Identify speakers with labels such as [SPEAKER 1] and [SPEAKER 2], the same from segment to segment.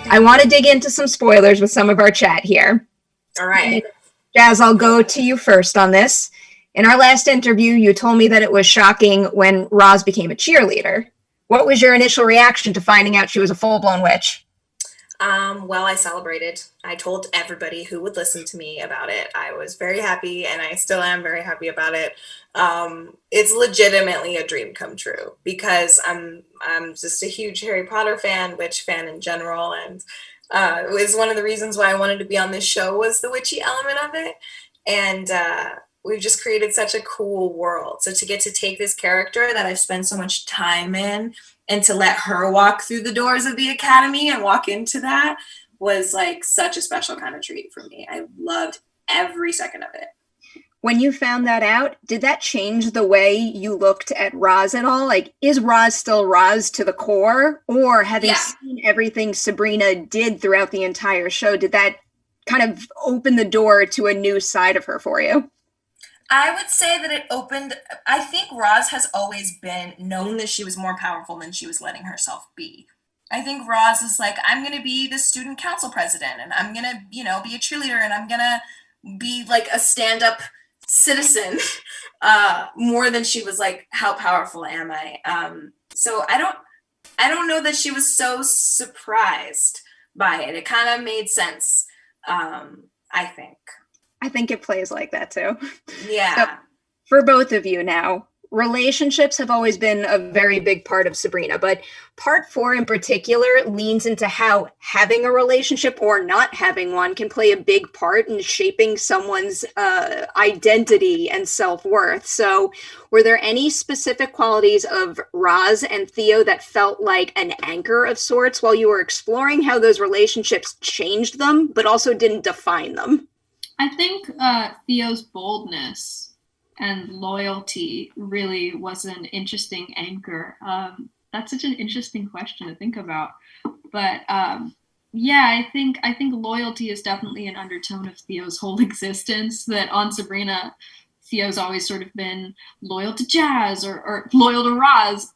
[SPEAKER 1] I want to dig into some spoilers with some of our chat here.
[SPEAKER 2] All right.
[SPEAKER 1] Jaz, I'll go to you first on this. In our last interview, you told me that it was shocking when Roz became a cheerleader. What was your initial reaction to finding out she was a full-blown witch?
[SPEAKER 2] Well, I celebrated. I told everybody who would listen to me about it. I was very happy, and I still am very happy about it. It's legitimately a dream come true because I'm just a huge Harry Potter fan, witch fan in general, and it was one of the reasons why I wanted to be on this show was the witchy element of it, and we've just created such a cool world. So to get to take this character that I've spent so much time in and to let her walk through the doors of the academy and walk into that was like such a special kind of treat for me. I loved every second of it.
[SPEAKER 1] When you found that out, did that change the way you looked at Roz at all? Like, is Roz still Roz to the core? Or having seen everything Sabrina did throughout the entire show, did that kind of open the door to a new side of her for you?
[SPEAKER 2] I would say that it opened, I think Roz has always been known that she was more powerful than she was letting herself be. I think Roz is like, I'm going to be the student council president and I'm going to, be a cheerleader and I'm going to be like a stand-up citizen more than she was like, how powerful am I? So I don't know that she was so surprised by it. It kind of made sense, I think.
[SPEAKER 1] I think it plays like that too.
[SPEAKER 2] Yeah.
[SPEAKER 1] So, for both of you now, relationships have always been a very big part of Sabrina, but part 4 in particular leans into how having a relationship or not having one can play a big part in shaping someone's identity and self-worth. So were there any specific qualities of Roz and Theo that felt like an anchor of sorts while you were exploring how those relationships changed them, but also didn't define them?
[SPEAKER 3] I think Theo's boldness and loyalty really was an interesting anchor. That's such an interesting question to think about. But I think loyalty is definitely an undertone of Theo's whole existence, that on Sabrina, Theo's always sort of been loyal to Jaz or loyal to Roz.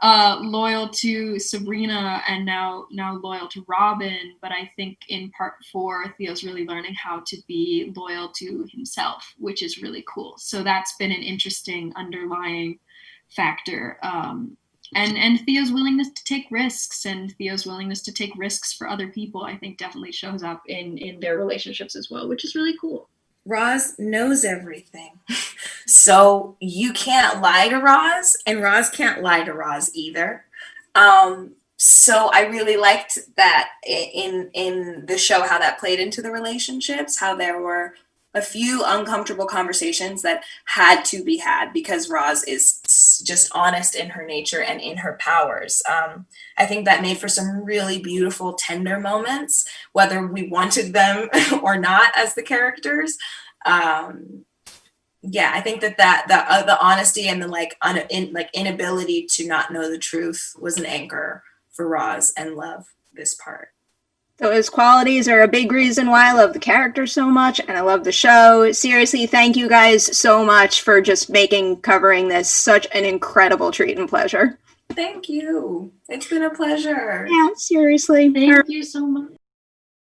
[SPEAKER 3] Loyal to Sabrina and now loyal to Robin. But I think in part 4, Theo's really learning how to be loyal to himself, which is really cool. So that's been an interesting underlying factor. And Theo's willingness to take risks and Theo's willingness to take risks for other people, I think definitely shows up in their relationships as well, which is really cool.
[SPEAKER 2] Roz knows everything. So you can't lie to Roz, and Roz can't lie to Roz either. So I really liked that in the show, how that played into the relationships, how there were a few uncomfortable conversations that had to be had because Roz is just honest in her nature and in her powers. I think that made for some really beautiful, tender moments, whether we wanted them or not as the characters. I think that the honesty and the inability to not know the truth was an anchor for Roz and love this part.
[SPEAKER 1] Those qualities are a big reason why I love the character so much and I love the show. Seriously, thank you guys so much for just making covering this such an incredible treat and pleasure.
[SPEAKER 2] Thank you. It's been a pleasure.
[SPEAKER 1] Yeah, seriously.
[SPEAKER 3] Thank you so much.